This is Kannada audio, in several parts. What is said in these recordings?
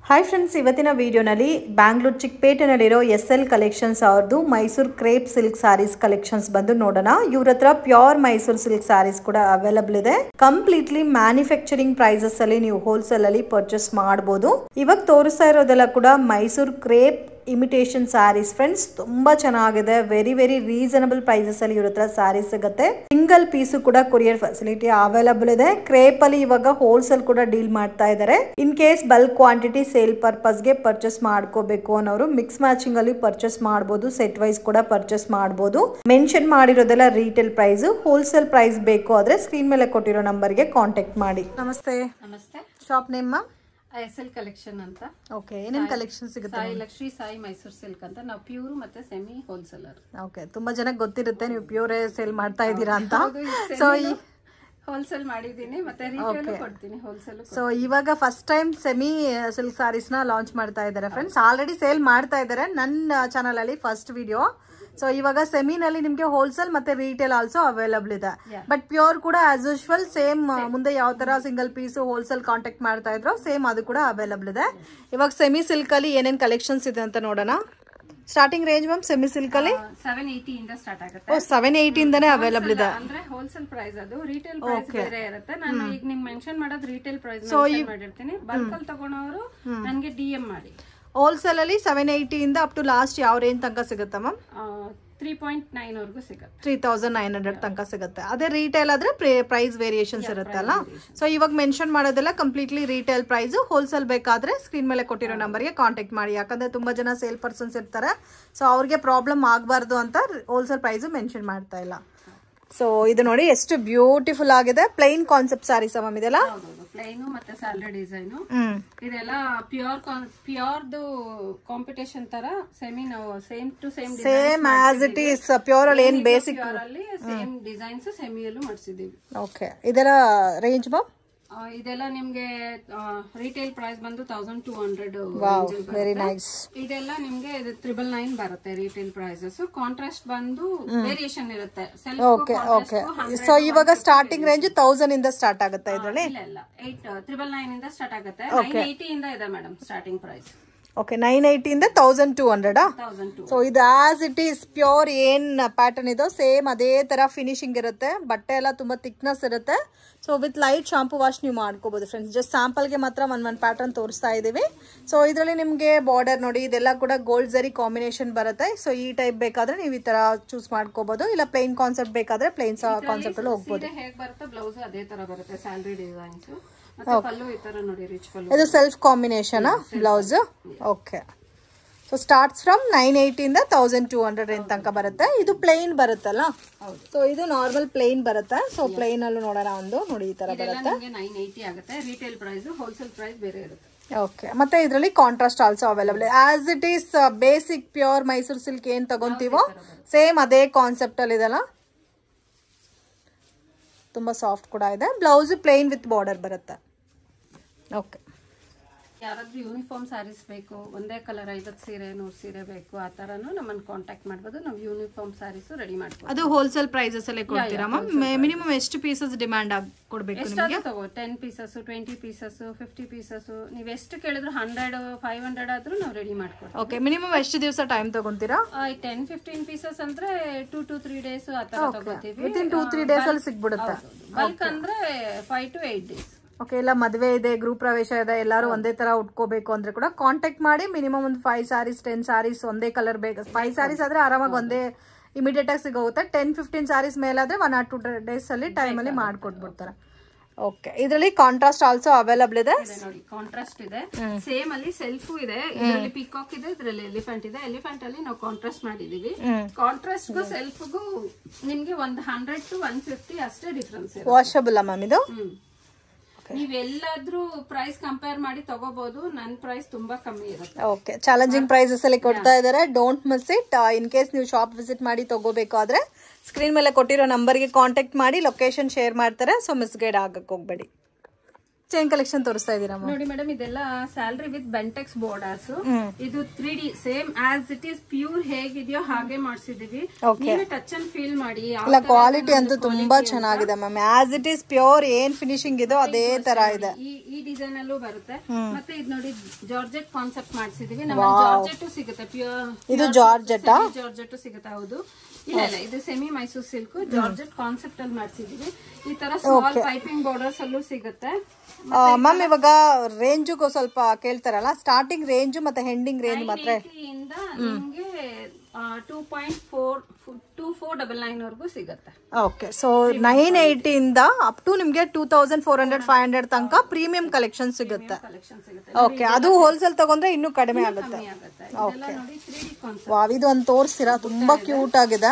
ಹಾಯ್ ಫ್ರೆಂಡ್ಸ್, ಇವತ್ತಿನ ವಿಡಿಯೋನಲ್ಲಿ ಬ್ಯಾಂಗ್ಳೂರ್ ಚಿಕ್ಕಪೇಟೆನಲ್ಲಿರೋ SL ಕಲೆಕ್ಷನ್ಸ್ ಅವ್ರದ್ದು Mysore crepe silk sarees collections ಬಂದು ನೋಡೋಣ. ಇವ್ರ ಹತ್ರ ಪ್ಯೂರ್ ಮೈಸೂರು ಸಿಲ್ಕ್ ಸ್ಯಾರೀಸ್ ಕೂಡ ಅವೈಲಬಲ್ ಇದೆ. ಕಂಪ್ಲೀಟ್ಲಿ ಮ್ಯಾನುಫ್ಯಾಕ್ಚರಿಂಗ್ ಪ್ರೈಸಸ್ ಅಲ್ಲಿ ನೀವು ಹೋಲ್ಸೇಲ್ ಅಲ್ಲಿ ಪರ್ಚೇಸ್ ಮಾಡಬಹುದು. ಇವಾಗ ತೋರಿಸ್ತಾ ಇರೋದೆಲ್ಲ ಕೂಡ Mysore crepe imitation sarees friends. ತುಂಬಾ ಚೆನ್ನಾಗಿದೆ. ವೆರಿ ರೀಸನಬಲ್ ಪ್ರೈಸಸ್ ಅಲ್ಲಿ ಇವ್ರ ಹತ್ರ ಸ್ಯಾರೀಸ್ ಸಿಗುತ್ತೆ. ಸಿಂಗಲ್ ಪೀಸ್ ಕೂಡ ಕೊರಿಯರ್ ಫೆಸಿಲಿಟಿ ಅವೈಲಬಲ್ ಇದೆ. ಕ್ರೇಪ್ ಅಲ್ಲಿ ಇವಾಗ ಹೋಲ್ಸೇಲ್ ಕೂಡ ಡೀಲ್ ಮಾಡ್ತಾ ಇದ್ದಾರೆ. In case bulk quantity sale purpose ಗೆ ಪರ್ಚೇಸ್ ಮಾಡ್ಕೋಬೇಕು ಅನ್ನೋರು ಮಿಕ್ಸ್ ಮ್ಯಾಚಿಂಗ್ ಅಲ್ಲಿ ಪರ್ಚೇಸ್ ಮಾಡಬಹುದು. ಸೆಟ್ ವೈಸ್ ಕೂಡ ಪರ್ಚೇಸ್ ಮಾಡಬಹುದು. ಮೆನ್ಷನ್ ಮಾಡಿರೋದೆಲ್ಲ ರೀಟೇಲ್ ಪ್ರೈಸ್. ಹೋಲ್ಸೇಲ್ ಪ್ರೈಸ್ ಬೇಕು ಆದ್ರೆ ಸ್ಕ್ರೀನ್ ಮೇಲೆ ಕೊಟ್ಟಿರೋ ನಂಬರ್ ಗೆ ಕಾಂಟ್ಯಾಕ್ಟ್ ಮಾಡಿ. ನಮಸ್ತೆ. ಶಾಪ್ ನೇಮ್ SL ಕಲೆಕ್ಷನ್ ಅಂತ. ಓಕೆ, ಏನೇನ್ ಕಲೆಕ್ಷನ್ ಸಿಗುತ್ತೆ? ಸಾಯಿ ಲಕ್ಷ್ಮಿ ಸಾಯಿ ಮೈಸೂರು ಸಿಲ್ಕ್ ಅಂತ. ನಾವು ಪ್ಯೂರ್ ಮತ್ತೆ ಸೆಮಿ ಹೋಲ್ಸೇಲರ್. ಓಕೆ, ತುಂಬಾ ಜನಕ್ಕೆ ಗೊತ್ತಿರುತ್ತೆ ನೀವು ಪ್ಯೂರ್ ಸೇಲ್ ಮಾಡ್ತಾ ಇದ್ದೀರಾ ಅಂತ. ಸೊ ಹೋಲ್ಸೇಲ್ ಮಾಡಿದೀನಿ ಮತ್ತೆ ರಿಟೇಲ್ ಕೊಡ್ತೀನಿ, ಹೋಲ್ಸೇಲ್. ಸೊ ಇವಾಗ first time semi silk sarees ನ ಲಾಂಚ್ ಮಾಡ್ತಾ ಇದ್ದಾರೆ ಫ್ರೆಂಡ್ಸ್. ಆಲ್ರೆಡಿ ಸೇಲ್ ಮಾಡ್ತಾ ಇದ್ದಾರೆ ನನ್ನ ಚಾನಲ್ ಅಲ್ಲಿ ಫಸ್ಟ್ ವಿಡಿಯೋ. ಸೊ ಇವಾಗ ಸೆಮಿನಲ್ಲಿ ನಿಮ್ಗೆ ಹೋಲ್ಸೇಲ್ ಮತ್ತೆ ರಿಟೇಲ್ ಆಲ್ಸೋ ಅವೈಲಬಲ್ ಇದೆ. ಬಟ್ ಪ್ಯೂರ್ ಕೂಡ ಆಸ್ ಯೂಶುವಲ್ ಸೇಮ್ ಮುಂದೆ ಯಾವ ತರ ಸಿಂಗಲ್ ಪೀಸ್ ಹೋಲ್ಸೇಲ್ ಕಾಂಟ್ಯಾಕ್ಟ್ ಮಾಡ್ತಾ ಇದ್ರು ಸೇಮ್ ಅದು ಕೂಡ ಅವೈಲಬಲ್ ಇದೆ. ಇವಾಗ ಸೆಮಿ ಸಿಲ್ಕ್ ಅಲ್ಲಿ ಏನೇನ್ ಕಲೆಕ್ಷನ್ಸ್ ಇದೆ ಅಂತ ನೋಡೋಣ. Starting range ma'am semi silk ಅಲ್ಲಿ 780 ಇಂದ ಸ್ಟಾರ್ಟ್ ಆಗುತ್ತೆ. 780 ಇಂದಾನೆ ಅವೈಲಬಲ್ ಇದೆ. ಅಂದ್ರೆ ಹೋಲ್ಸೇಲ್ ಪ್ರೈಸ್, ಅದು ರಿಟೇಲ್ ಪ್ರೈಸ್ ಬೇರೆ ಇರುತ್ತೆ. ನಾನು ಈಗ ನಿಮ್ಗೆ ಮೆನ್ಷನ್ ಮಾಡೋದು ರಿಟೇಲ್ ಪ್ರೈಸ್ ಮೆನ್ಷನ್ ಮಾಡಿರ್ತೀನಿ. ಬಲ್ಕ್ ಅಲ್ಲಿ ತಗೊಳೋರು ನನಗೆ DM ಮಾಡಿ. ಹೋಲ್ಸೇಲ್ ಅಲ್ಲಿ 780 ಇಂದ ಅಪ್ ಟು ಲಾಸ್ಟ್ ಯಾವ ರೇಂಜ್ ತನಕ ಸಿಗುತ್ತೆ ಮ್ಯಾಮ್? 3.9 ವರೆಗೂ ಸಿಗುತ್ತೆ. 3900 ತನಕ ಸಿಗುತ್ತೆ. ಅದೇ ರಿಟೇಲ್ ಆದ್ರೆ ಪ್ರೈಸ್ ವೇರಿಯೇಷನ್ಸ್ ಇರುತ್ತಲ್ಲ. ಸೊ ಇವಾಗ ಮೆನ್ಷನ್ ಮಾಡೋದೆಲ್ಲ ಕಂಪ್ಲೀಟ್ಲಿ ರಿಟೇಲ್ ಪ್ರೈಸ್. ಹೋಲ್ಸೇಲ್ ಬೇಕಾದ್ರೆ ಸ್ಕ್ರೀನ್ ಮೇಲೆ ಕೊಟ್ಟಿರೋ ನಂಬರ್ಗೆ ಕಾಂಟ್ಯಾಕ್ಟ್ ಮಾಡಿ. ಯಾಕಂದ್ರೆ ತುಂಬಾ ಜನ ಸೇಲ್ ಪರ್ಸನ್ಸ್ ಇರ್ತಾರೆ. ಸೊ ಅವ್ರಿಗೆ ಪ್ರಾಬ್ಲಮ್ ಆಗಬಾರ್ದು ಅಂತ ಹೋಲ್ಸೇಲ್ ಪ್ರೈಸ್ ಮೆನ್ಷನ್ ಮಾಡ್ತಾ ಇಲ್ಲ. ಸೊ ಇದು ನೋಡಿ ಎಷ್ಟು ಬ್ಯೂಟಿಫುಲ್ ಆಗಿದೆ. ಪ್ಲೈನ್ ಕಾನ್ಸೆಪ್ಟ್ ಸ್ಯಾರೀಸ್ ಮ್ಯಾಮ್ ಇದೆಲ್ಲ. ಪ್ಲೈನ್ ಮತ್ತೆ ಸ್ಯಾಲರಿ ಡಿಸೈನ್ ಇದೆಲ್ಲ ಪ್ಯೂರ್ದು ಕಾಂಪಿಟೇಷನ್ ತರ ಸೆಮಿ ನಾವು same to same as it is pure ಅಲ್ಲಿ ಏನ್ ಬೇಸಿಕ್ ಅಲ್ಲಿ ಸೇಮ್ ಡಿಸೈನ್ಸ್ ಸೆಮಿಯಲ್ಲೂ ಮಾಡಿಸಿದೀವಿ. ಓಕೆ, ಇದರ ರೇಂಜ್ ಮ್ಯಾಮ್? ಇದೆಲ್ಲ ನಿಮ್ಗೆ ರಿಟೇಲ್ ಪ್ರೈಸ್ ಬಂದು 1200. Very nice. ಇದೆಲ್ಲ ನಿಮ್ಗೆ 999 ಬರುತ್ತೆ ರಿಟೇಲ್ ಪ್ರೈಸಸ್. ಕಾಂಟ್ರಾಸ್ಟ್ ಬಂದು ವೇರಿಯೇಷನ್ ಇರುತ್ತೆ. Okay okay. ಸೊ ಇವಾಗ ಸ್ಟಾರ್ಟಿಂಗ್ ರೇಂಜ್ 1000 ಇಂದ ಸ್ಟಾರ್ಟ್ ಆಗುತ್ತೆ ಇದರಲ್ಲಿ? ಇಲ್ಲ 999 ಇಂದ ಸ್ಟಾರ್ಟ್ ಆಗುತ್ತೆ. 980 ಇಂದ ಇದೆ ಮೇಡಮ್ ಸ್ಟಾರ್ಟಿಂಗ್ ಪ್ರೈಸ್. ಓಕೆ, 980 ಇಂದ 1200. ಸೊ ಇದು ಆಸ್ ಇಟ್ ಈಸ್ ಪ್ಯೂರ್ ಏನ್ ಪ್ಯಾಟರ್ನ್ ಇದೋ ಸೇಮ್ ಅದೇ ತರ ಫಿನಿಶಿಂಗ್ ಇರುತ್ತೆ. ಬಟ್ಟೆ ಎಲ್ಲ ತುಂಬಾ ಥಿಕ್ನೆಸ್ ಇರುತ್ತೆ. So with light shampoo wash ನೀವು ಮಾಡ್ಕೋಬಹುದು ಫ್ರೆಂಡ್ಸ್. ಜಸ್ಟ್ ಸ್ಯಾಂಪಲ್ಗೆ ಮಾತ್ರ ಒಂದ್ ಪ್ಯಾಟರ್ನ್ ತೋರಿಸ್ತಾ ಇದೀವಿ. ಸೊ ಇದರಲ್ಲಿ ನಿಮ್ಗೆ ಬಾರ್ಡರ್ ನೋಡಿ, ಇದೆಲ್ಲ ಕೂಡ ಗೋಲ್ಡ್ ಜರಿ ಕಾಂಬಿನೇಷನ್ ಬರುತ್ತೆ. ಸೊ ಈ ಟೈಪ್ ಬೇಕಾದ್ರೆ ನೀವು ಈ ತರ ಚೂಸ್ ಮಾಡ್ಕೋಬಹುದು. ಇಲ್ಲ ಪ್ಲೈನ್ ಕಾನ್ಸೆಪ್ಟ್ ಬೇಕಾದ್ರೆ ಪ್ಲೈನ್ ಕಾನ್ಸೆಪ್ಟ್ ಅಲ್ಲಿ ಹೋಗ್ಬೋದು. ಹೇಗೆ ಬರುತ್ತೆ ಬ್ಲೌಸ್ ಅದೇ ತರ ಬರುತ್ತೆ. ಸ್ಯಾಲರಿ ಡಿಸೈನ್ಸ್ ಪಲ್ಲು ಈ ತರ ನೋಡಿ, ರಿಚ್ ಪಲ್ಲು. ಇದು self combination blouse. Okay. So starts from 980 ಇಂದ 1200 ತನಕ ಬರುತ್ತೆ. ಇದು ಪ್ಲೈನ್ ಬರುತ್ತಲ್ಲ. ಸೊ ಇದು ನಾರ್ಮಲ್ ಪ್ಲೈನ್ ಬರುತ್ತೆ. ಸೊ ಪ್ಲೈನ್ ಅಲ್ಲೂ ನೋಡೋಣ ಒಂದು ನೋಡಿ ಈ ತರ ಬರುತ್ತೆ. 980 ಆಗುತ್ತೆ. ರಿಟೇಲ್ ಪ್ರೈಸ್, ಹೋಲ್ಸೇಲ್ ಪ್ರೈಸ್ ಬೇರೆ ಇರುತ್ತೆ. ಓಕೆ, ಮತ್ತೆ ಇದರಲ್ಲಿ contrast also available. As it is basic pure Mysuru silk ಏನ್ ತಗೊಂತೀವೋ ಸೇಮ್ ಅದೇ ಕಾನ್ಸೆಪ್ಟ್ ಅಲ್ಲಿ ಇದೆಲ್ಲ. ತುಂಬಾ ಸಾಫ್ಟ್ ಕೂಡ ಇದೆ. ಬ್ಲೌಸ್ ಪ್ಲೈನ್ ವಿತ್ ಬಾರ್ಡರ್ ಬರುತ್ತೆ. ಓಕೆ, ಯಾರಾದ್ರೂ ಯೂನಿಫಾರ್ಮ್ ಸ್ಯಾರೀಸ್ ಬೇಕು, ಒಂದೇ ಕಲರ್ 50 ಸೀರೆ 100 ಸೀರೆ ಬೇಕು, ಆ ತರನು ನಮ್ಮನ್ನು ಕಾಂಟ್ಯಾಕ್ಟ್ ಮಾಡಬಹುದು. ನಾವು ಯೂನಿಫಾರ್ಮ್ ಸ್ಯಾರೀಸ್ ರೆಡಿ ಮಾಡ್ತೀವಿ. ಅದು ಹೋಲ್ಸೇಲ್ ಪ್ರೈಸಸ್ ಅಲ್ಲೇ ಕೊಡ್ತೀರಾ ಮ್ಯಾಮ್? ಮಿನಿಮಮ್ ಎಷ್ಟು ಪೀಸಸ್ ಡಿಮಾಂಡ್ ಕೊಡಬೇಕು ನಿಮಗೆ? 10 ಪೀಸಸ್, 20 ಪೀಸಸ್, 50 ಪೀಸಸ್, ನೀವು ಎಷ್ಟು ಕೇಳಿದ್ರು 100 500 ಆದ್ರೂ ನಾವು ರೆಡಿ ಮಾಡ್ಕೊಡ್ತೀವಿ. ಓಕೆ, ಮಿನಿಮಮ್ ಎಷ್ಟು ದಿವಸ ಟೈಮ್ ತಗೊಂತೀರಾ? 10-15 ಪೀಸಸ್ ಅಂದ್ರೆ 2 to 3 ಡೇಸ್ ಆ ತರ ತಗೋತೀವಿ. ವಿತಿನ್ 2-3 ಡೇಸ್ ಅಲ್ಲಿ ಸಿಗ್ಬಿಡುತ್ತೆ. ಬಲ್ಕ್ ಅಂದ್ರೆ 5 to 8 ಡೇಸ್. ಓಕೆ, ಇಲ್ಲ ಮದುವೆ ಇದೆ, ಗೃಹ ಪ್ರವೇಶ ಇದೆ, ಎಲ್ಲರೂ ಒಂದೇ ತರ ಉಟ್ಕೋಬೇಕು ಅಂದ್ರೆ ಕೂಡ ಕಾಂಟ್ಯಾಕ್ಟ್ ಮಾಡಿ. ಮಿನಿಮಮ್ ಒಂದು 5 ಸ್ಯಾರೀಸ್ 10 ಸ್ಯಾರೀಸ್ ಒಂದೇ ಕಲರ್ ಬೇಕು. 5 ಸ್ಯಾರೀಸ್ ಆದ್ರೆ ಆರಾಮಾಗಿ ಒಂದೇ ಇಮಿಡಿಯೇಟ್ ಆಗಿ ಸಿಗೋಗುತ್ತೆ. 10-15 ಸ್ಯಾರೀಸ್ ಮೇಲಾದ್ರೆ 1 or 2 ಡೇಸ್ ಅಲ್ಲಿ ಟೈಮ್ ಅಲ್ಲಿ ಮಾಡ್ಕೊಟ್ಬಿಡ್ತಾರೆ. ಓಕೆ, ಇದರಲ್ಲಿ ಕಾಂಟ್ರಾಸ್ಟ್ ಆಲ್ಸೋ ಅವೈಲಬಲ್ ಇದೆ. ನೋಡಿ ಕಾಂಟ್ರಾಸ್ಟ್ ಇದೆ. ಸೇಮ್ ಅಲ್ಲಿ ಸೆಲ್ಫ್ ಇದೆ. ಇದರಲ್ಲಿ ಪಿಕಾಕ್ ಇದೆ, ಇದರಲ್ಲಿ ಎಲಿಫೆಂಟ್ ಇದೆ. ಎಲಿಫೆಂಟ್ ಅಲ್ಲಿ ನಾವು ಕಾಂಟ್ರಾಸ್ಟ್ ಮಾಡಿದೀವಿ. ಕಾಂಟ್ರಾಸ್ಟ್ ಗೂ ಸೆಲ್ಫ್ ಗೂ ನಿಮ್ಗೆ 100 to 150 ಅಷ್ಟೇ ಡಿಫ್ರೆನ್ಸ್ ಇದೆ. ವಾಷಬಲ್ ಮ್ಯಾಮ್ ಇದು? ನೀವೆಲ್ಲಾದ್ರೂ ಪ್ರೈಸ್ ಕಂಪೇರ್ ಮಾಡಿ ತಗೋಬಹುದು. ನನ್ನ ಪ್ರೈಸ್ ತುಂಬಾ ಕಮ್ಮಿ ಇರುತ್ತೆ. ಓಕೆ, ಚಾಲೆಂಜಿಂಗ್ ಪ್ರೈಸಸ್ ಅಲ್ಲಿ ಕೊಡ್ತಾ ಇದ್ದಾರೆ. Don't miss it. In case ನೀವು ಶಾಪ್ ವಿಸಿಟ್ ಮಾಡಿ ತಗೋಬೇಕಾದ್ರೆ ಸ್ಕ್ರೀನ್ ಮೇಲೆ ಕೊಟ್ಟಿರೋ ನಂಬರ್ಗೆ ಕಾಂಟ್ಯಾಕ್ಟ್ ಮಾಡಿ. ಲೊಕೇಶನ್ ಶೇರ್ ಮಾಡ್ತಾರೆ. ಸೊ ಮಿಸ್ಗೈಡ್ ಆಗಕ್ಕೆ ಹೋಗ್ಬೇಡಿ. ಚೈನ್ ಕಲೆಕ್ಷನ್ ತೋರಿಸ್ತಾ ಇದೀರಾ ನೋಡಿ ಮೇಡಮ್, ಇದೆಲ್ಲ ಸ್ಯಾಲ್ರಿ ವಿತ್ ಬೆಂಟೆಕ್ಸ್ ಬಾರ್ಡರ್ಸ್. ಇದು 3D same as it is pure ಹೇಗಿದೆಯೋ ಹಾಗೆ ಮಾಡ್ಸಿದೀವಿ. ನೀವೇ ಟಚ್ ಅಂಡ್ ಫೀಲ್ ಮಾಡಿ. ಕ್ವಾಲಿಟಿ ಅಂತೂ ತುಂಬಾ ಚೆನ್ನಾಗಿದೆ ma'am. As it is pure ಏನ್ ಫಿನಿಶಿಂಗ್ ಇದೋ ಅದೇ ತರ ಇದೆ. ಈ ಡಿಸೈನ್ ಅಲ್ಲೂ ಬರುತ್ತೆ. ಮತ್ತೆ ಇದು ನೋಡಿ ಜಾರ್ಜೆಟ್ ಕಾನ್ಸೆಪ್ಟ್ ಮಾಡ್ಸಿದೀವಿ. ನಮ್ಮಲ್ಲಿ ಜಾರ್ಜೆಟ್ ಸಿಗುತ್ತೆ, ಪ್ಯೂರ್ ಇದು ಜಾರ್ಜೆಟ್ ಸಿಗುತ್ತೆ. ಹೌದು, ಇಲ್ಲ ಇದು semi Mysore silk georgette concept ಅಲ್ಲಿ ಮಾಡ್ಸಿದೀವಿ. ಈ ತರ ಸ್ಮಾಲ್ ಪೈಪಿಂಗ್ ಬಾರ್ಡರ್ಸ್ ಅಲ್ಲೂ ಸಿಗುತ್ತೆ. ಮ್ಯಾಮ್ ಇವಾಗ ರೇಂಜು ಸ್ವಲ್ಪ ಕೇಳ್ತಾರಲ್ಲ, ಸ್ಟಾರ್ಟಿಂಗ್ ರೇಂಜ್ ಮತ್ತೆ ಎಂಡಿಂಗ್ ರೇಂಜ್ ಮಾತ್ರ ಇಂದ ನಿಮ್ಗೆ 2.2499 ವರೆಗೂ ಸಿಗುತ್ತೆ. ಓಕೆ, ಸೊ 980 ಇಂದ ಅಪ್ ಟು ನಿಮ್ಗೆ 2400-500 ತನಕ ಪ್ರೀಮಿಯಂ ಕಲೆಕ್ಷನ್ ಸಿಗುತ್ತೆ. ಓಕೆ, ಅದು ಹೋಲ್ಸೇಲ್ ತಗೊಂಡ್ರೆ ಇನ್ನೂ ಕಡಿಮೆ ಆಗುತ್ತೆ. ಓಕೆ, ವಾವ್, ಇದು ಒಂದು ತೋರಿಸ್ತೀರಾ? ತುಂಬಾ ಕ್ಯೂಟ್ ಆಗಿದೆ.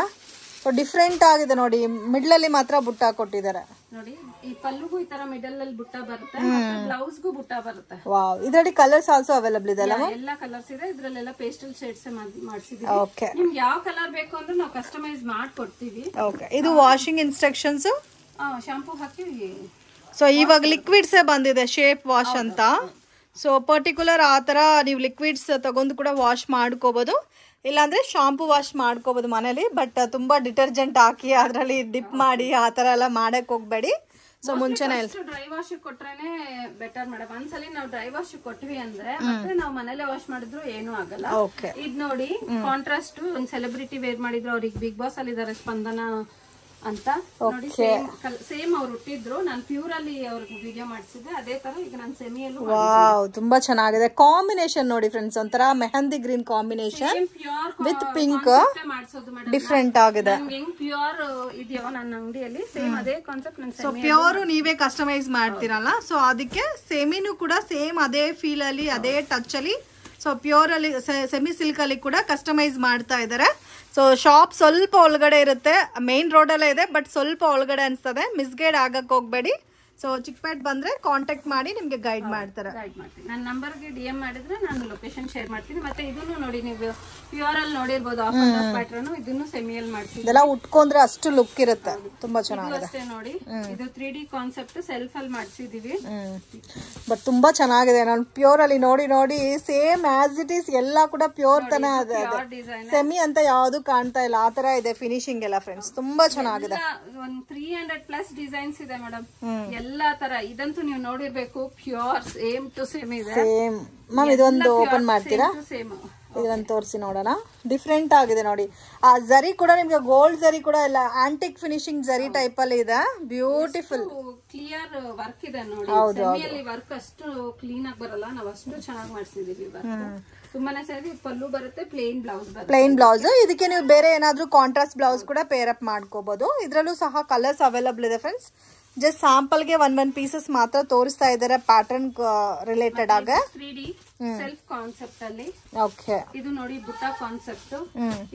ಸೊ ಡಿಫ್ರೆಂಟ್ ಆಗಿದೆ ನೋಡಿ. ಮಿಡ್ಲ್ ಅಲ್ಲಿ ಮಾತ್ರ ಬುಟ್ಟ ಕೊಟ್ಟಿದ್ದಾರೆ ನೋಡಿ. ಈ ಪಲ್ಲುಗೂ ಈ ತರ ಮಿಡಲ್ ಅಲ್ಲಿ ಬುಟ್ಟ ಬರುತ್ತೆ, ಬ್ಲೌಸ್ಗೂ ಬುಟ್ಟ ಬರುತ್ತೆ. ವಾವ್, ಇದರಲ್ಲಿ ಕಲರ್ಸ್ ಆಲ್ಸೋ ಅವೈಲೇಬಲ್ ಇದೆ ಅಲ್ಲ? ಎಲ್ಲಾ ಕಲರ್ಸ್ ಇದೆ. ಇದ್ರಲ್ಲೆಲ್ಲ ಪೇಸ್ಟಲ್ ಶೇಡ್ಸ್ ಮಾಡ್ಸಿದೀವಿ. ಓಕೆ, ನಿಮ್ಗೆ ಯಾವ ಕಲರ್ ಬೇಕು ಅಂದ್ರೆ ನಾವು ಕಸ್ಟಮೈಸ್ ಮಾಡ್ಕೊಡ್ತೀವಿ. ಓಕೆ, ಇದು ವಾಷಿಂಗ್ ಇನ್ಸ್ಟ್ರಕ್ಷನ್ಸ್. ಶಾಂಪೂ ಹಾಕಿ. ಸೊ ಇವಾಗ ಲಿಕ್ವಿಡ್ಸ್ ಬಂದಿದೆ, ಶೇಪ್ ವಾಶ್ ಅಂತ. ಸೊ ಪರ್ಟಿಕ್ಯುಲರ್ ಆ ತರ ನೀವು ಲಿಕ್ವಿಡ್ಸ್ ತಗೊಂಡು ಕೂಡ ವಾಶ್ ಮಾಡ್ಕೋಬಹುದು, ಇಲ್ಲಾಂದ್ರೆ ಶಾಂಪೂ ವಾಶ್ ಮಾಡ್ಕೋಬಹುದು ಮನೇಲಿ. ಬಟ್ ತುಂಬಾ ಡಿಟರ್ಜೆಂಟ್ ಹಾಕಿ ಅದರಲ್ಲಿ ಡಿಪ್ ಮಾಡಿ ಆ ತರ ಎಲ್ಲ ಮಾಡಕ್ ಹೋಗ್ಬೇಡಿ. ಸೊ ಮುಂಚೆನೆ ಡ್ರೈ ವಾಶ್ ಕೊಟ್ರೇನೆ ಬೆಟರ್ ಮೇಡಮ್. ಒಂದ್ಸಲಿ ನಾವು ಡ್ರೈ ವಾಶ್ ಕೊಟ್ವಿ ಅಂದ್ರೆ ಮತ್ತೆ ನಾವು ಮನೇಲೆ ವಾಶ್ ಮಾಡಿದ್ರು ಏನು ಆಗಲ್ಲ. ಇದ್ ನೋಡಿ, ಕಾಂಟ್ರಾಸ್ಟ್ ಒಂದ್ ಸೆಲೆಬ್ರಿಟಿ ವೇರ್ ಮಾಡಿದ್ರು. ಅವ್ರಿಗೆ ಬಿಗ್ ಬಾಸ್ ಅಲ್ಲಿ ಇದಾರೆ, ಸ್ಪಂದನ ಅಂತ. ನೋಡಿ ಸೇಮ್ ಅವ್ರು ಹುಟ್ಟಿದ್ರು. ನಾನು ಪ್ಯೂರ್ ಅಲ್ಲಿ ಅವ್ರಿಗೆ ವಿಡಿಯೋ ಮಾಡಿಸಿದ್ದೆ. ಅದೇ ತರ ಈಗ ನಾನು ಸೆಮಿಯಲ್ಲೂ. ವಾವ್, ತುಂಬಾ ಚೆನ್ನಾಗಿದೆ ಕಾಂಬಿನೇಷನ್ ನೋಡಿ ಫ್ರೆಂಡ್ಸ್. ಒಂಥರ mehndi green combination with pink, different ಆಗಿದೆ. ಹೆಂಗ್ ಪ್ಯೂರ್ ಇದೆಯೋ ನನ್ನ ಅಂಗಡಿಯಲ್ಲಿ ಸೇಮ್ ಅದೇ ಕಾನ್ಸೆಪ್ಟ್. ಸೊ ಪ್ಯೂರ್ ನೀವೇ ಕಸ್ಟಮೈಸ್ ಮಾಡ್ತೀರಲ್ಲ, ಸೊ ಅದಕ್ಕೆ ಸೆಮಿನೂ ಕೂಡ ಸೇಮ್ ಅದೇ ಫೀಲ್ ಅಲ್ಲಿ ಅದೇ ಟಚ್ ಅಲ್ಲಿ. ಸೊ ಪ್ಯೂರ್ ಅಲ್ಲಿ ಸೆಮಿ ಸಿಲ್ಕ್ ಅಲ್ಲಿ ಕೂಡ ಕಸ್ಟಮೈಸ್ ಮಾಡ್ತಾ ಇದ್ದಾರೆ. ಸೊ ಶಾಪ್ ಸ್ವಲ್ಪ ಒಳಗಡೆ ಇರುತ್ತೆ, ಮೇನ್ ರೋಡ್ ಅಲ್ಲೇ ಇದೆ, ಬಟ್ ಸ್ವಲ್ಪ ಒಳಗಡೆ ಅನ್ಸ್ತದೆ. ಮಿಸ್ಗೈಡ್ ಆಗಕ್ಕೆ ಹೋಗ್ಬೇಡಿ. ಸೊ ಚಿಕ್ಕಪೇಟ್ ಬಂದ್ರೆ ಕಾಂಟ್ಯಾಕ್ಟ್ ಮಾಡಿ ನಿಮ್ಗೆ ಗೈಡ್ ಮಾಡ್ತಾರೆ. ನನ್ನ ನಂಬರ್ಗೆ DM ಮಾಡಿದ್ರೆ ನಾನು ಲೊಕೇಶನ್ ಶೇರ್ ಮಾಡ್ತೀನಿ. ಮತ್ತೆ ಇದನ್ನು ನೋಡಿ, ನೀವು ಪ್ಯೂರ್ ಅಲ್ಲಿ ನೋಡಿರ್ಬೋದು ಆಫ್ ಪ್ಯಾಟರ್ನ್. ಇದನ್ನು ಸೆಮಿಯಲ್ಲಿ ಮಾಡ್ತೀನಿ. ಇದೆಲ್ಲ ಉಟ್ಕೊಂಡ್ರೆ ಅಷ್ಟು ಲುಕ್ ಇರುತ್ತೆ, ತುಂಬಾ ಚೆನ್ನಾಗಿದೆ. ಅಷ್ಟೇ ನೋಡಿ, ಇದು 3D ಕಾನ್ಸೆಪ್ಟ್ ಸೆಲ್ಫ್ ಅಲ್ಲಿ ಮಾಡ್ಸಿದೀವಿ. ಬಟ್ ತುಂಬಾ ಚೆನ್ನಾಗಿದೆ. ನಾನು ಪ್ಯೂರ್ ಅಲ್ಲಿ ನೋಡಿ ನೋಡಿ ಸೇಮ್ ಆಸ್ ಇಟ್ ಈಸ್ ಎಲ್ಲ ಕೂಡ ಪ್ಯೂರ್ ತನ ಇದೆ. ಸೆಮಿ ಅಂತ ಯಾವ್ದು ಕಾಣ್ತಾ ಇಲ್ಲ, ಆ ತರ ಇದೆ ಫಿನಿಶಿಂಗ್ ಎಲ್ಲ ಫ್ರೆಂಡ್ಸ್. ತುಂಬಾ ಚೆನ್ನಾಗಿದೆ. ಒಂದ್ 300+ ಡಿಸೈನ್ಸ್ ಇದೆ ಮೇಡಮ್. ಎಲ್ಲಾ ತರ. ಇದಂತೂ ನೀವು ನೋಡಿರ್ಬೇಕು, ಪ್ಯೂರ್ ಸೇಮ್ ಟು ಸೇಮ್ ಇದೆ. ಸೇಮ್ ಮ್ಯಾಮ್, ಇದೊಂದು ಓಪನ್ ಮಾಡ್ತೀರಾ? ಇದೊಂದು ತೋರಿಸಿ ನೋಡೋಣ. ಡಿಫ್ರೆಂಟ್ ಆಗಿದೆ ನೋಡಿ. ಆ ಜರಿ ಕೂಡ ನಿಮ್ಗೆ ಗೋಲ್ಡ್ ಜರಿ ಕೂಡ ಇಲ್ಲ, ಆಂಟಿಕ್ ಫಿನಿಶಿಂಗ್ ಜರಿ ಟೈಪ್ ಅಲ್ಲಿ ಇದೆ. ಬ್ಯೂಟಿಫುಲ್ ಕ್ಲಿಯರ್ ವರ್ಕ್ ಇದೆ ನೋಡಿ. ಸೆಮಿಯಲ್ಲಿ ವರ್ಕ್ ಅಷ್ಟು ಕ್ಲೀನ್ ಆಗಿ ಬರಲ್ಲ, ನಾವು ಅಷ್ಟು ಚೆನ್ನಾಗಿ ಮಾಡ್ಸಿದೀವಿ. ತುಂಬಾನೇ ಸರಿ. ಪಲ್ಲು ಬರುತ್ತೆ, ಪ್ಲೇನ್ ಬ್ಲೌಸ್ ಬರುತ್ತೆ. Plain blouse. ಇದಕ್ಕೆ ನೀವು ಬೇರೆ ಏನಾದ್ರೂ ಕಾಂಟ್ರಾಸ್ಟ್ ಬ್ಲೌಸ್ ಕೂಡ ಪೇರ್ ಅಪ್ ಮಾಡ್ಕೋಬಹುದು. ಇದ್ರಲ್ಲೂ ಸಹ ಕಲರ್ಸ್ ಅವೈಲಬಲ್ ಇದೆ ಫ್ರೆಂಡ್ಸ್. ಜಸ್ಟ್ ಸ್ಯಾಂಪಲ್ಗೆ ಒಂದ್ ಪೀಸಸ್ ಮಾತ್ರ ತೋರಿಸ್ತಾ ಇದ್ದಾರೆ ಪ್ಯಾಟರ್ನ್ ರಿಲೇಟೆಡ್ ಆಗ. 3D ಸೆಲ್ಫ್ ಕಾನ್ಸೆಪ್ಟ್ ಅಲ್ಲಿ. ಓಕೆ, ಇದು ನೋಡಿ ಬುಟ್ಟ ಕಾನ್ಸೆಪ್ಟ್.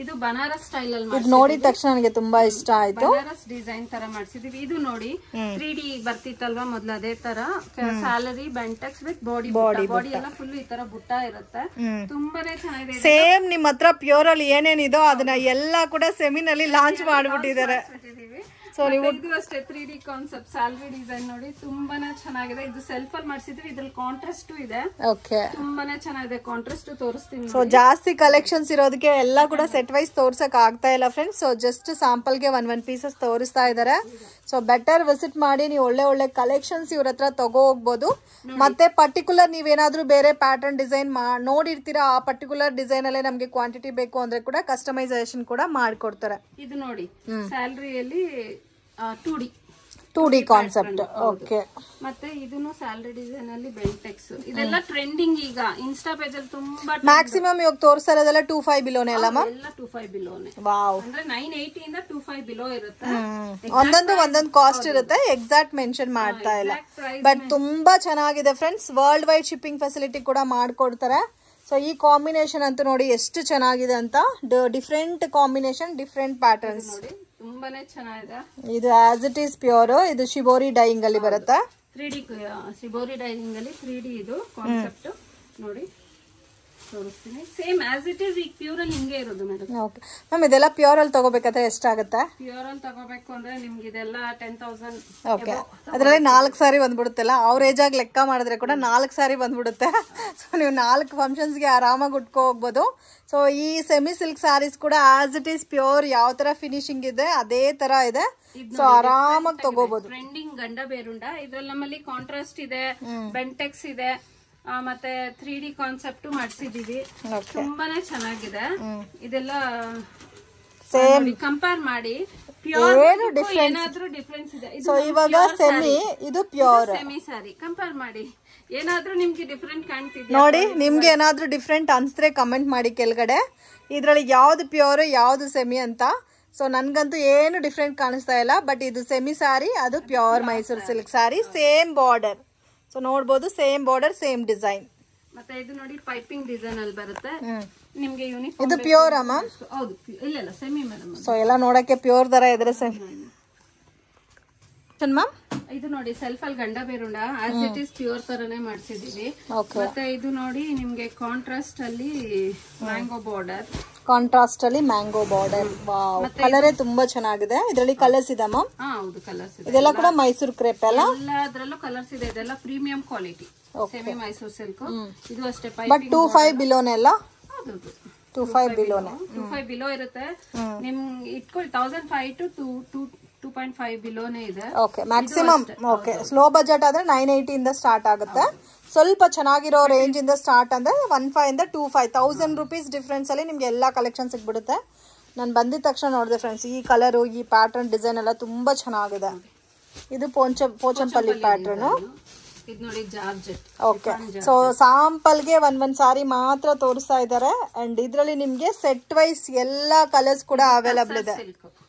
ಇದು ಬನಾರಸ್ ಸ್ಟೈಲ್ ಅಲ್ಲಿ ಇದು ನೋಡಿದ ತಕ್ಷಣ ನನಗೆ ತುಂಬಾ ಇಷ್ಟ ಆಯ್ತು. ಬನಾರಸ್ ಡಿಸೈನ್ ತರ ಮಾಡ್ಸಿದೀವಿ. ಇದು ನೋಡಿ 3D ಬರ್ತಿತ್ತಲ್ವಾ ಮೊದ್ಲು, ಅದೇ ತರ ಸ್ಯಾಲರಿ ಬೆಂಟೆಕ್ಸ್ ವಿತ್ ಬಾಡಿ ಎಲ್ಲ ಫುಲ್ ಈ ತರ ಬುಟ್ಟ ಇರುತ್ತೆ. ತುಂಬಾನೇ ಚೆನ್ನಾಗಿದೆ. ಸೇಮ್ ನಿಮ್ ಹತ್ರ ಪ್ಯೂರ್ ಅಲ್ಲಿ ಏನೇನಿದೋ ಅದನ್ನ ಎಲ್ಲಾ ಕೂಡ ಸೆಮಿನಲ್ಲಿ ಲಾಂಚ್ ಮಾಡ್ಬಿಟ್ಟಿದ್ದಾರೆ. ಸೊ ನೀವು ಇದು ಅಷ್ಟೇ 3D ಕಾನ್ಸೆಪ್ಟ್ ಸ್ಯಾಲರಿ ಡಿಸೈನ್ ನೋಡಿ, ತುಂಬಾನೇ ಚೆನ್ನಾಗಿದೆ. ಇದು ಸೆಲ್ಫ್ ಅಲ್ಲಿ ಮಾಡ್ಸಿದ್ವಿ. ಇದ್ರಲ್ಲಿ ಕಾಂಟ್ರಾಸ್ಟ್ ಇದೆ. ಓಕೆ, ತುಂಬಾನೇ ಚೆನ್ನಾಗಿದೆ. ಕಾಂಟ್ರಾಸ್ಟ್ ತೋರಿಸ್ತೀನಿ. ಸೊ ಜಾಸ್ತಿ ಕಲೆಕ್ಷನ್ಸ್ ಇರೋದಕ್ಕೆ ಎಲ್ಲ ಕೂಡ ಸೆಟ್ ವೈಸ್ ತೋರ್ಸಕ್ ಆಗ್ತಾ ಇಲ್ಲ ಫ್ರೆಂಡ್ಸ್. ಸೊ ಜಸ್ಟ್ ಸ್ಯಾಂಪಲ್ಗೆ ಒಂದ್ ಪೀಸಸ್ ತೋರಿಸ್ತಾ ಇದಾರೆ. ಸೊ ಬೆಟರ್ ವಿಸಿಟ್ ಮಾಡಿ, ನೀವು ಒಳ್ಳೆ ಒಳ್ಳೆ ಕಲೆಕ್ಷನ್ಸ್ ಇವ್ರ ಹತ್ರ ತಗೋ ಹೋಗ್ಬೋದು. ಮತ್ತೆ ಪರ್ಟಿಕ್ಯುಲರ್ ನೀವೇನಾದ್ರೂ ಬೇರೆ ಪ್ಯಾಟರ್ನ್ ಡಿಸೈನ್ ನೋಡಿರ್ತೀರಾ, ಆ ಪರ್ಟಿಕ್ಯುಲರ್ ಡಿಸೈನ್ ಅಲ್ಲೇ ನಮ್ಗೆ ಕ್ವಾಂಟಿಟಿ ಬೇಕು ಅಂದ್ರೆ ಕೂಡ ಕಸ್ಟಮೈಸೇಷನ್ ಕೂಡ ಮಾಡ್ಕೊಡ್ತಾರೆ. ಇದು ನೋಡಿ ಸ್ಯಾಲರಿಯಲ್ಲಿ 2D ಕಾನ್ಸೆಪ್ಟ್. ಓಕೆ, ಮತ್ತೆ ಇದನ್ನು ಸ್ಯಾಲರಿ ಡಿಸೈನ್ ಅಲ್ಲಿ ಬೆಂಟೆಕ್ಸ್. ಇದೆಲ್ಲ ಟ್ರೆಂಡಿಂಗ್ ಈಗ ಇನ್ಸ್ಟಾ ಪೇಜ್ ಅಲ್ಲಿ ತುಂಬಾ. ಮ್ಯಾಕ್ಸಿಮಮ್ ಇವಾಗ ತೋರಿಸ್ತಾ ಇರೋದೆಲ್ಲ 25 ಬಿಲೋನೆ ಅಲ್ಲ ಮ್ಯಾಮ್? ಎಲ್ಲ 25 ಬಿಲೋನೆ. ವಾವ್, ಅಂದ್ರೆ 980 ಇಂದ 25 ಬಿಲೋ ಇರುತ್ತೆ. ಒಂದೊಂದು ಕಾಸ್ಟ್ ಇರುತ್ತೆ, ಎಕ್ಸಾಕ್ಟ್ ಮೆನ್ಷನ್ ಮಾಡ್ತಾ ಇಲ್ಲ. ಬಟ್ ತುಂಬಾ ಚೆನ್ನಾಗಿದೆ friends. World wide shipping facility ಕೂಡ ಮಾಡ್ಕೊಡ್ತಾರೆ. ಸೊ ಈ ಕಾಂಬಿನೇಷನ್ ಅಂತೂ ನೋಡಿ ಎಷ್ಟು ಚೆನ್ನಾಗಿದೆ ಅಂತ. Different combination, different patterns. ತುಂಬಾನೇ ಚೆನ್ನಾಗಿದೆ. ಇದು ಆಸ್ ಇಟ್ ಈಸ್ ಪ್ಯೂರ್. ಇದು ಶಿಬೋರಿ ಡೈಯಿಂಗ್ ಅಲ್ಲಿ ಬರುತ್ತೆ. 3D ಶಿಬೋರಿ ಡೈಯಿಂಗ್ ಅಲ್ಲಿ 3D ಇದು ಕಾನ್ಸೆಪ್ಟ್ ನೋಡಿ. ತೋರಿಸ್ತೀನಿ. ಸೇಮ್ ಆಸ್ ಇಟ್ ಈಸ್ ಈಗ ಪ್ಯೂರ್ ಅಲ್ಲಿ ಹಿಂಗೆ ಇರೋದು ಮೇಡಮ್. ಓಕೆ ಮ್ಯಾಮ್, ಇದೆಲ್ಲ ಪ್ಯೂರ್ ಅಲ್ಲಿ ತಗೋಬೇಕಾದ್ರೆ ಎಷ್ಟಾಗುತ್ತೆ? ಪ್ಯೂರ್ ಅಲ್ಲಿ ತಗೋಬೇಕು ಅಂದ್ರೆ ನಿಮ್ಗೆ ಇದೆಲ್ಲ 10,000. ಓಕೆ, ಅದರಲ್ಲಿ 4 ಸಾರಿ ಬಂದ್ಬಿಡುತ್ತಲ್ಲ, ಅವ್ರ ಏಜ್ ಆಗಿ ಲೆಕ್ಕ ಮಾಡಿದ್ರೆ ಕೂಡ 4 ಸಾರಿ ಬಂದ್ಬಿಡುತ್ತೆ. ಸೊ ನೀವು 4 ಫಂಕ್ಷನ್ಸ್ಗೆ ಆರಾಮಾಗಿ ಉಟ್ಕೊ ಹೋಗ್ಬೋದು. ಸೊ ಈ ಸೆಮಿ ಸಿಲ್ಕ್ ಸ್ಯಾರೀಸ್ ಕೂಡ ಆಸ್ ಇಟ್ ಈಸ್ ಪ್ಯೂರ್ ಯಾವ ತರ ಫಿನಿಶಿಂಗ್ ಇದೆ ಅದೇ ತರ ಇದೆ. ಸೊ ಆರಾಮಾಗಿ ತಗೋಬಹುದು. ಟ್ರೆಂಡಿಂಗ್ ಗಂಡ ಬೇರುಂಡ ಇದ್ರಲ್ಲಿ ನಮ್ಮಲ್ಲಿ ಕಾಂಟ್ರಾಸ್ಟ್ ಇದೆ, ಬೆಂಟೆಕ್ಸ್ ಇದೆ, ಮತ್ತೆ 3D ಕಾನ್ಸೆಪ್ಟ್ ಮಾಡಿಸಿದೀವಿ. ತುಂಬಾನೇ ಚೆನ್ನಾಗಿದೆ. ಇದೆಲ್ಲ ಸೇಮ್ ಕಂಪೇರ್ ಮಾಡಿ ಏನು ಏನಾದ್ರೂ ಡಿಫ್ರೆನ್ಸ್ ಇದೆ. ಸೊ ಇವಾಗ ಸೆಮಿ, ಇದು ಪ್ಯೂರ್ ಸೆಮಿ ಸಾರಿ ಕಂಪೇರ್ ಮಾಡಿ ಏನಾದ್ರೂ ನಿಮ್ಗೆ ಡಿಫ್ರೆಂಟ್ ಕಾಣ್ತಿದ್ಯಾ ನೋಡಿ. ನಿಮ್ಗೆ ಏನಾದ್ರೂ ಡಿಫ್ರೆಂಟ್ ಅನ್ಸ್ರೆ ಕಮೆಂಟ್ ಮಾಡಿ ಕೆಳಗಡೆ, ಇದ್ರಲ್ಲಿ ಯಾವ್ದು ಪ್ಯೂರ್ ಯಾವ್ದು ಸೆಮಿ ಅಂತ. ಸೊ ನನ್ಗಂತೂ ಏನು ಡಿಫ್ರೆಂಟ್ ಕಾಣಿಸ್ತಾ ಇಲ್ಲ. ಬಟ್ ಇದು ಸೆಮಿ ಸ್ಯಾರಿ, ಅದು pure Mysuru silk sari. Same border, so ನೋಡ್ಬೋದು, ಸೇಮ್ ಬಾರ್ಡರ್ ಸೇಮ್ ಡಿಸೈನ್. ಮತ್ತೆ ಇದು ನೋಡಿ ಪೈಪಿಂಗ್ ಡಿಸೈನ್ ಅಲ್ಲಿ ಬರುತ್ತೆ ನಿಮ್ಗೆ ಯೂನಿಫಾರ್ಮ್. ಇದು ಪ್ಯೂರ್ ಅಮ್ಮ? ಹೌದು, ಇಲ್ಲ ಸೆಮಿ ಮೇಡಮ್. ಸೊ ಎಲ್ಲ ನೋಡಕ್ಕೆ ಪ್ಯೂರ್ ತರ ಇದ್ರೆ ಸೆಮಿ ಮ್ಯಾಮ್. ಇದು ನೋಡಿ ಸೆಲ್ಫ್ ಅಲ್ಲಿ ಗಂಡ ಬೇರುಂಡ ಆಸ್ ಇಟ್ ಇಸ್ ಪ್ಯೂರ್ ತರನೇ ಮಾಡ್ಸಿದೀವಿ. ಮತ್ತೆ ಇದು ನೋಡಿ ನಿಮ್ಗೆ ಕಾಂಟ್ರಾಸ್ಟ್ ಅಲ್ಲಿ ಮ್ಯಾಂಗೋ ಬಾರ್ಡರ್. ಕಾಂಟ್ರಾಸ್ಟ್ ಅಲ್ಲಿ ಮ್ಯಾಂಗೋ ಬಾರ್ಡರ್. ಕಲರೇ ತುಂಬಾ ಚೆನ್ನಾಗಿದೆ. ಇದರಲ್ಲಿ ಕಲರ್ಸ್ ಇದೆ ಮ್ಯಾಮ್? ಹೌದು, ಕಲರ್ಸ್ ಇದೆ. ಇದೆಲ್ಲ ಕೂಡ ಮೈಸೂರು ಕ್ರೇಪ್ ಅಲ್ಲ? ಎಲ್ಲದರಲ್ಲೂ ಕಲರ್ಸ್ ಇದೆ. ಇದೆಲ್ಲ premium quality semi Mysuru silk. ಇದು ಅಷ್ಟೇ ಬಟ್ 25 ಬಿಲೋನೆ ಅಲ್ಲ? ಹೌದು, 25 ಬಿಲೋನೆ. 25 ಬಿಲೋ ಇರುತ್ತೆ. ನಿಮ್ ಇಟ್ಕೊಳ್ಳಿ 1,500 to 2.5 ಬಿಲೋನೇ ಇದೆ. Okay, maximum. Okay, slow budget ಆದ್ರೆ 980 ಇಂದ ಸ್ಟಾರ್ಟ್ ಆಗುತ್ತೆ. ಸ್ವಲ್ಪ ಚೆನ್ನಾಗಿರೋ ರೇಂಜ್ ಇಂದ ಸ್ಟಾರ್ಟ್ ಅಂದ್ರೆ 15 ಇಂದ 25,000 ರೂಪೀಸ್ ಡಿಫ್ರೆನ್ಸ್ ಅಲ್ಲಿ ನಿಮ್ಗೆ ಎಲ್ಲಾ ಕಲೆಕ್ಷನ್ ಸಿಗ್ಬಿಡುತ್ತೆ. ನಾನು ಬಂದಿದ ತಕ್ಷಣ ನೋಡಿದೆ ಫ್ರೆಂಡ್ಸ್, ಈ ಕಲರು, ಈ ಪ್ಯಾಟರ್ನ್, ಡಿಸೈನ್ ಎಲ್ಲ ತುಂಬಾ ಚೆನ್ನಾಗಿದೆ. ಇದು ಪೋಚಂಪಲ್ಲಿ ಪ್ಯಾಟರ್ನ್. ಇದು ನೋಡಿ ಜಾರ್ಜೆಟ್. ಓಕೆ, ಸೊ ಸಾಂಪಲ್ಗೆ ಒಂದ್ ಸಾರಿ ಮಾತ್ರ ತೋರಿಸ್ತಾ ಇದ್ದಾರೆ. ಅಂಡ್ ಇದ್ರಲ್ಲಿ ನಿಮ್ಗೆ ಸೆಟ್ ವೈಸ್ ಎಲ್ಲಾ ಕಲರ್ಸ್ ಕೂಡ ಅವೈಲಬಲ್ ಇದೆ.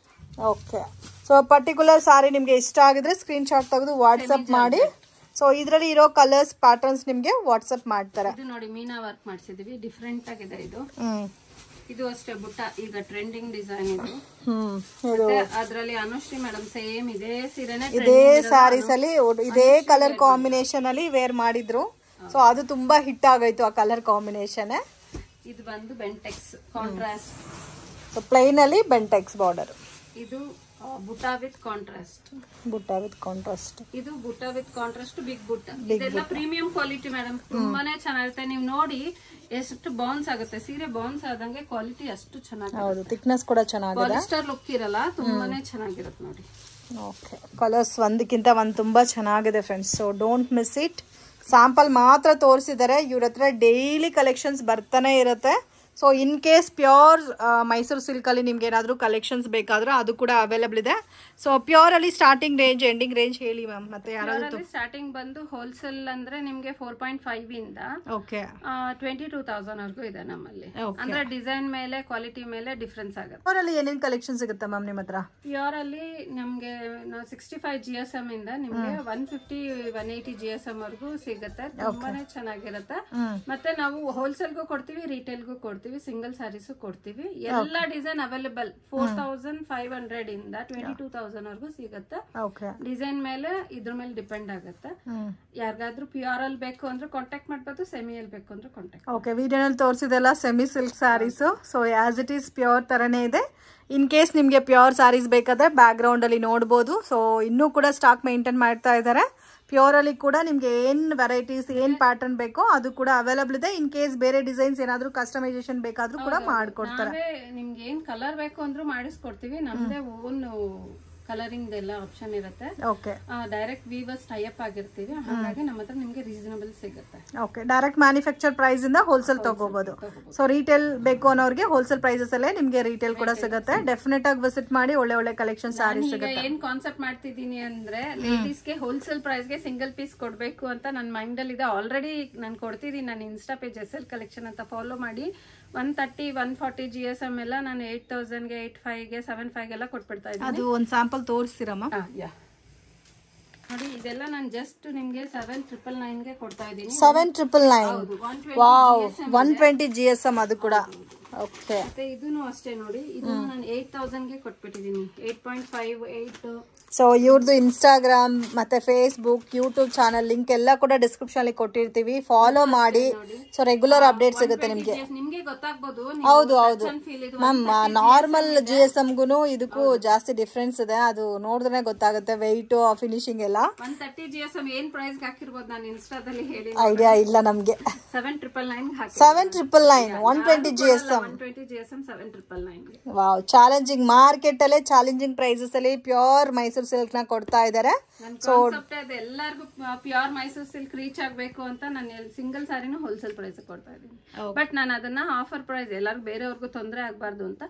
ಓಕೆ, ಸೊ ಪರ್ಟಿಕ್ಯುಲರ್ ಸಾರಿ ನಿಮ್ಗೆ ಇಷ್ಟ ಆಗಿದ್ರೆ ಸ್ಕ್ರೀನ್ ಶಾಟ್ ತೆಗೆದು ವಾಟ್ಸ್ಆಪ್ ಮಾಡಿ. ಸೊ ಇದ್ರಲ್ಲಿ ಇರೋ ಕಲರ್ಸ್ ಪ್ಯಾಟರ್ನ್ಸ್ ನಿಮ್ಗೆ ವಾಟ್ಸ್ಆಪ್ ಮಾಡ್ತಾರೆ. ಇದು ನೋಡಿ ಮೀನಾ ವರ್ಕ್ ಮಾಡಿಸಿದೀವಿ, ಡಿಫ್ರೆಂಟ್ ಆಗಿದೆ ಇದು. ಇದು ಅಷ್ಟೇ ಬುಟ್ಟ, ಈಗ ಟ್ರೆಂಡಿಂಗ್ ಡಿಸೈನ್ ಇದು. ಅದ್ರಲ್ಲಿ ಅನುಶ್ರೀ ಮೇಡಮ್ ಸೇಮ್ ಇದೇ ಸೀರೆನೆ, ಇದೇ ಸ್ಯಾರೀಸ್ ಅಲ್ಲಿ ಇದೇ ಕಲರ್ ಕಾಂಬಿನೇಷನ್ ಅಲ್ಲಿ ವೇರ್ ಮಾಡಿದ್ರು. ಸೊ ಅದು ತುಂಬಾ ಹಿಟ್ ಆಗೋಯ್ತು ಆ ಕಲರ್ ಕಾಂಬಿನೇಷನ್. ಇದು ಬಂದು ಬೆಂಟೆಕ್ಸ್ ಕಾಂಟ್ರಾಸ್ಟ್. ಸೊ ಪ್ಲೈನ್ ಅಲ್ಲಿ ಬೆಂಟೆಕ್ಸ್ ಬಾರ್ಡರ್. ಇದು ಬುಟ್ಟ ವಿತ್ ಕಾಂಟ್ರಾಸ್ಟ್. ಬುಟ್ಟ ವಿತ್ ಕಾಂಟ್ರಾಸ್ಟ್. ಇದು ಬುಟ್ಟ ವಿತ್ ಕಾಂಟ್ರಾಸ್ಟ್ ಬಿಗ್ ಬುಟ್ಟ. ಇದೆಲ್ಲ ಪ್ರೀಮಿಯಂ ಕ್ವಾಲಿಟಿ ಮೇಡಮ್, ತುಂಬಾನೇ ಚೆನ್ನಾಗಿರುತ್ತೆ. ನೀವು ನೋಡಿ ಎಷ್ಟು ಬೌನ್ಸ್ ಆಗುತ್ತೆ ಸೀರೆ. ಬೌನ್ಸ್ ಆದಂಗೆ ಕ್ವಾಲಿಟಿ ಅಷ್ಟು ಚೆನ್ನಾಗಿ. ಹೌದು, ಥಿಕ್ನೆಸ್ ಕೂಡ ಚೆನ್ನಾಗಿದೆ. ಪಾಲಿಸ್ಟರ್ ಲುಕ್ ಇರಲ್ಲ, ತುಂಬಾನೇ ಚೆನ್ನಾಗಿರುತ್ತೆ ನೋಡಿ. ಓಕೆ, ಕಲರ್ಸ್ ಒಂದಕ್ಕಿಂತ ಒಂದು ತುಂಬಾ ಚೆನ್ನಾಗಿದೆ friends. So don't miss it. Sample ಮಾತ್ರ ತೋರಿಸಿದ್ದಾರೆ. ಇವ್ರ ಹತ್ರ ಡೈಲಿ ಕಲೆಕ್ಷನ್ಸ್ ಬರ್ತಾನೆ ಇರುತ್ತೆ. So in case pure Mysuru silk ಅಲ್ಲಿ ನಿಮ್ಗೆ ಏನಾದ್ರು ಕಲೆಕ್ಷನ್ಸ್ ಬೇಕಾದ್ರೆ ಅದು ಕೂಡ ಅವೈಲಬಲ್ ಇದೆ. ಸೊ ಪ್ಯೂರ್ ಅಲ್ಲಿ ಸ್ಟಾರ್ಟಿಂಗ್ ರೇಂಜ್, ಎಂಡಿಂಗ್ ರೇಂಜ್ ಹೇಳಿ ಮ್ಯಾಮ್. ಮತ್ತೆ ಯಾರಾದ್ರೂ ಸ್ಟಾರ್ಟಿಂಗ್ ಬಂದು ಹೋಲ್ಸೇಲ್ ಅಂದ್ರೆ ನಿಮ್ಗೆ 4.5 ಇಂದ 22,000 ವರ್ಗೂ ಇದೆ ನಮ್ಮಲ್ಲಿ. ಅಂದ್ರೆ ಡಿಸೈನ್ ಮೇಲೆ, ಕ್ವಾಲಿಟಿ ಮೇಲೆ ಡಿಫ್ರೆನ್ಸ್ ಆಗುತ್ತೆ. ಪ್ಯೂರ್ ಅಲ್ಲಿ ಏನೇನ್ ಕಲೆಕ್ಷನ್ ಸಿಗುತ್ತೆ ಮ್ಯಾಮ್ ನಿಮ್ಮ ಹತ್ರ? ಪ್ಯೂರ್ ಅಲ್ಲಿ ನಮ್ಗೆ 65 GSM ಇಂದ ನಿಮ್ಗೆ 150-180 GSM ವರ್ಗೂ ಸಿಗುತ್ತೆ. ತುಂಬಾನೇ ಚೆನ್ನಾಗಿರುತ್ತೆ. ಮತ್ತೆ ನಾವು ಹೋಲ್ಸೇಲ್ಗೂ ಕೊಡ್ತೀವಿ, ರಿಟೇಲ್ಗೂ ಕೊಡ್ತೀವಿ, ಸಿಂಗಲ್ ಸ್ಯಾರೀಸ್ ಕೊಡ್ತೀವಿ. ಎಲ್ಲಾ ಡಿಸೈನ್ ಅವೈಲೇಬಲ್. 4,500 ಇಂದ 22,000 ವರ್ಗೂ ಸಿಗುತ್ತೆ. ಡಿಸೈನ್ ಮೇಲೆ, ಇದ್ರ ಮೇಲೆ ಡಿಪೆಂಡ್ ಆಗುತ್ತೆ. ಯಾರಿಗಾದ್ರೂ ಪ್ಯೂರ್ ಅಲ್ಲಿ ಬೇಕು ಅಂದ್ರೆ ಕಾಂಟ್ಯಾಕ್ಟ್ ಮಾಡ್ಬೋದು, ಸೆಮಿ ಅಲ್ಲಿ ಬೇಕು ಅಂದ್ರೆ ಕಾಂಟ್ಯಾಕ್ಟ್. ಓಕೆ, ವಿಡಿಯೋನಲ್ಲಿ ತೋರಿಸಿದೆಲ್ಲ semi silk saris. So as it is pure ತರನೇ ಇದೆ. ಇನ್ ಕೇಸ್ ನಿಮ್ಗೆ ಪ್ಯೂರ್ ಸ್ಯಾರೀಸ್ ಬೇಕಾದ್ರೆ ಬ್ಯಾಕ್ ಗ್ರೌಂಡ್ ಅಲ್ಲಿ ನೋಡಬಹುದು. ಸೊ ಇನ್ನೂ ಕೂಡ ಸ್ಟಾಕ್ ಮೇಂಟೈನ್ ಮಾಡ್ತಾ ಇದ್ದಾರೆ. ಪ್ಯೂರ್ ಅಲ್ಲಿ ಕೂಡ ನಿಮ್ಗೆ ಏನ್ ವೆರೈಟೀಸ್, ಏನ್ ಪ್ಯಾಟರ್ನ್ ಬೇಕೋ ಅದು ಕೂಡ ಅವೈಲಬಲ್ ಇದೆ. ಇನ್ ಕೇಸ್ ಬೇರೆ ಡಿಸೈನ್ಸ್ ಏನಾದ್ರು ಕಸ್ಟಮೈಸೇಷನ್ ಬೇಕಾದ್ರೂ ಕೂಡ ಮಾಡ್ಕೊಡ್ತಾರೆ. ನಿಮ್ಗೆ ಏನ್ ಕಲರ್ ಬೇಕು ಅಂದ್ರೂ ಮಾಡಿಸ್ಕೊಡ್ತೀವಿ. ನಮ್ದೇ ಓನ್ ಕಲರಿಂಗ್ ಎಲ್ಲ ಆಪ್ಷನ್ ಇರುತ್ತೆ. Okay, direct viewers tie up ಆಗಿರ್ತೀವಿ. ಹಾಗಾಗಿ ನಮ್ಮ ಹತ್ರ ನಿಮ್ಗೆ ರೀಸನಬಲ್ ಸಿಗುತ್ತೆ. ಓಕೆ, ಡೈರೆಕ್ಟ್ ಮ್ಯಾನುಫ್ಯಾಕ್ಚರ್ ಪ್ರೈಸ್ ಇಂದ ಹೋಲ್ಸೇಲ್ ತಗೋಬಹುದು. ಸೊ ರಿಟೇಲ್ ಬೇಕು ಅನ್ನೋರಿಗೆ ಹೋಲ್ಸೇಲ್ ಪ್ರೈಸಸ್ ಅಲ್ಲೇ ನಿಮ್ಗೆ ರಿಟೇಲ್ ಕೂಡ ಸಿಗುತ್ತೆ. ಡೆಫಿನೆಟ್ ಆಗಿ ವಿಸಿಟ್ ಮಾಡಿ, ಒಳ್ಳೆ ಒಳ್ಳೆ ಕಲೆಕ್ಷನ್ ಸ್ಯಾರೀಸ್ ಸಿಗುತ್ತೆ. ಏನ್ ಕಾನ್ಸೆಪ್ಟ್ ಮಾಡ್ತಿದ್ದೀನಿ ಅಂದ್ರೆ ಲೇಡೀಸ್ ಗೆ ಹೋಲ್ಸೇಲ್ ಪ್ರೈಸ್ ಗೆ ಸಿಂಗಲ್ ಪೀಸ್ ಕೊಡ್ಬೇಕು ಅಂತ ನನ್ನ ಮೈಂಡ್ ಅಲ್ಲಿ ಇದೆ. ಆಲ್ರೆಡಿ ನಾನು ಕೊಡ್ತಿದ್ದೀನಿ. ನನ್ನ ಇನ್ಸ್ಟಾ ಪೇಜ್ SL ಕಲೆಕ್ಷನ್ ಅಂತ ಫಾಲೋ ಮಾಡಿ. 130-140 GSM ಎಲ್ಲ ನಾನು 8,000ಗೆ, 8,500ಗೆ, 7,500 ಎಲ್ಲ ಕೊಟ್ಬಿಡ್ತಾ ಇದ್ದೀನಿ. ಅದು ಒಂದು ಸ್ಯಾಂಪಲ್ ತೋರಿಸ್ತೀರಮ್ಮ? ನೋಡಿ, ಇದೆಲ್ಲ ನಾನು ಜಸ್ಟ್ ನಿಮ್ಗೆ 7,999ಗೆ ಕೊಡ್ತಾ ಇದ್ದೀನಿ. 7,999. ವಾವ್, 120 GSM ಅದು ಕೂಡ. ಓಕೆ. ಮತ್ತೆ ಇದೂನು ಅಷ್ಟೇ ನೋಡಿ, ಇದನ್ನು ನಾನು 8000ಗೆ ಕೊಟ್ಬಿಟ್ಟಿದ್ದೀನಿ. 8.5 8. ಸೊ ಇವ್ರದ್ದು ಇನ್ಸ್ಟಾಗ್ರಾಮ್ ಮತ್ತೆ ಫೇಸ್ಬುಕ್, ಯೂಟ್ಯೂಬ್ ಚಾನಲ್ ಲಿಂಕ್ ಎಲ್ಲ ಕೂಡ ಡಿಸ್ಕ್ರಿಪ್ಷನ್ ಅಲ್ಲಿ ಕೊಟ್ಟಿರ್ತೀವಿ, ಫಾಲೋ ಮಾಡಿ. ಸೊ ರೆಗ್ಯುಲರ್ ಅಪ್ಡೇಟ್ ಸಿಗುತ್ತೆ ನಿಮ್ಗೆ. ನಿಮ್ಗೆ ಗೊತ್ತಾಗ್ಬೋದು. ಹೌದು ಹೌದು ಮ್ಯಾಮ್, ನಾರ್ಮಲ್ GSM ಗುನು ಇದಕ್ಕೂ ಜಾಸ್ತಿ ಡಿಫ್ರೆನ್ಸ್ ಇದೆ, ಅದು ನೋಡಿದ್ರೆ ಗೊತ್ತಾಗುತ್ತೆ ವೆಯ್ಟ್ ಫಿನಿಶಿಂಗ್ ಎಲ್ಲ. 130 GSM ಏನ್ ಪ್ರೈಸ್ ಹಾಕಿರ್ಬೋದು ನಾನು ಇನ್ಸ್ಟಾದಲ್ಲಿ ಹೇಳಿ, ಐಡಿಯಾ ಇಲ್ಲ ನಮ್ಗೆ. 7999 ಹಾಕಿ. 7999 120 GSM 7999. ವಾವ್, ಚಾಲೆಂಜಿಂಗ್ ಮಾರ್ಕೆಟ್ ಅಲ್ಲೇ ಚಾಲೆಂಜಿಂಗ್ ಪ್ರೈಸಸ್ ಅಲ್ಲಿ ಪ್ಯೂರ್ ಮೈಸೂರು ಸಿಲ್ಕ್ ನ ಕೊಡ್ತಾ ಇದಾರೆ. ಎಲ್ಲರಿಗೂ ಪ್ಯೂರ್ ಮೈಸೂರು ಸಿಲ್ಕ್ ರೀಚ್ ಆಗ್ಬೇಕು ಅಂತ ನಾನು ಸಿಂಗಲ್ ಸಾರಿನೂ ಹೋಲ್ಸೇಲ್ ಪ್ರೈಸ್ ಕೊಡ್ತಾ ಇದ್ದೀನಿ. ಬಟ್ ನಾನು ಅದನ್ನ ಆಫರ್ ಪ್ರೈಸ್ ಎಲ್ಲರಿಗೂ ಬೇರೆಯವ್ರಿಗೂ ತೊಂದರೆ ಆಗ್ಬಾರ್ದು ಅಂತ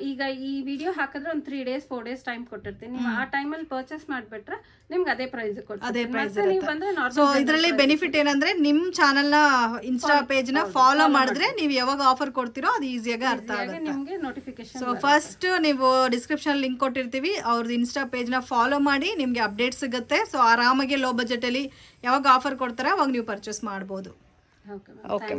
ಈಗ ಈ ವಿಡಿಯೋ ಹಾಕಿದ್ರೆ ಒಂದು 3 days 4 days ಟೈಮ್ ಕೊಟ್ಟಿರ್ತೀನಿ. ನೀವು ಆ ಟೈಮಲ್ಲಿ ಪರ್ಚೇಸ್ ಮಾಡ್ಬಿಟ್ರೆ ನಿಮ್ಗೆ ಅದೇ ಪ್ರೈಸ್ ಕೊಡ್ತೀನಿ. ಸೊ ಇದರಲ್ಲಿ ಬೆನಿಫಿಟ್ ಏನಂದ್ರೆ ನಿಮ್ ಚಾನಲ್ ನ ಇನ್ಸ್ಟಾ ಪೇಜ್ ನ ಫಾಲೋ ಮಾಡಿದ್ರೆ ನೀವು ಯಾವಾಗ ಆಫರ್ ಕೊಡ್ತಿರೋ ಅದು ಈಸಿಯಾಗಿ ಅರ್ಥ ಆಗುತ್ತೆ ನಿಮ್ಗೆ ನೋಟಿಫಿಕೇಶನ್. ಸೊ ಫಸ್ಟ್ ನೀವು ಡಿಸ್ಕ್ರಿಪ್ಷನ್ ಲಿಂಕ್ ಕೊಟ್ಟಿರ್ತೀವಿ, ಅವ್ರದ್ದು ಇನ್ಸ್ಟಾ ಪೇಜ್ ನ ಫಾಲೋ ಮಾಡಿ, ನಿಮ್ಗೆ ಅಪ್ಡೇಟ್ ಸಿಗುತ್ತೆ. ಸೊ ಆರಾಮಾಗಿ ಲೋ ಬಜೆಟ್ ಅಲ್ಲಿ ಯಾವಾಗ ಆಫರ್ ಕೊಡ್ತಾರೆ ಅವಾಗ ನೀವು ಪರ್ಚೇಸ್ ಮಾಡಬಹುದು. ಓಕೆ.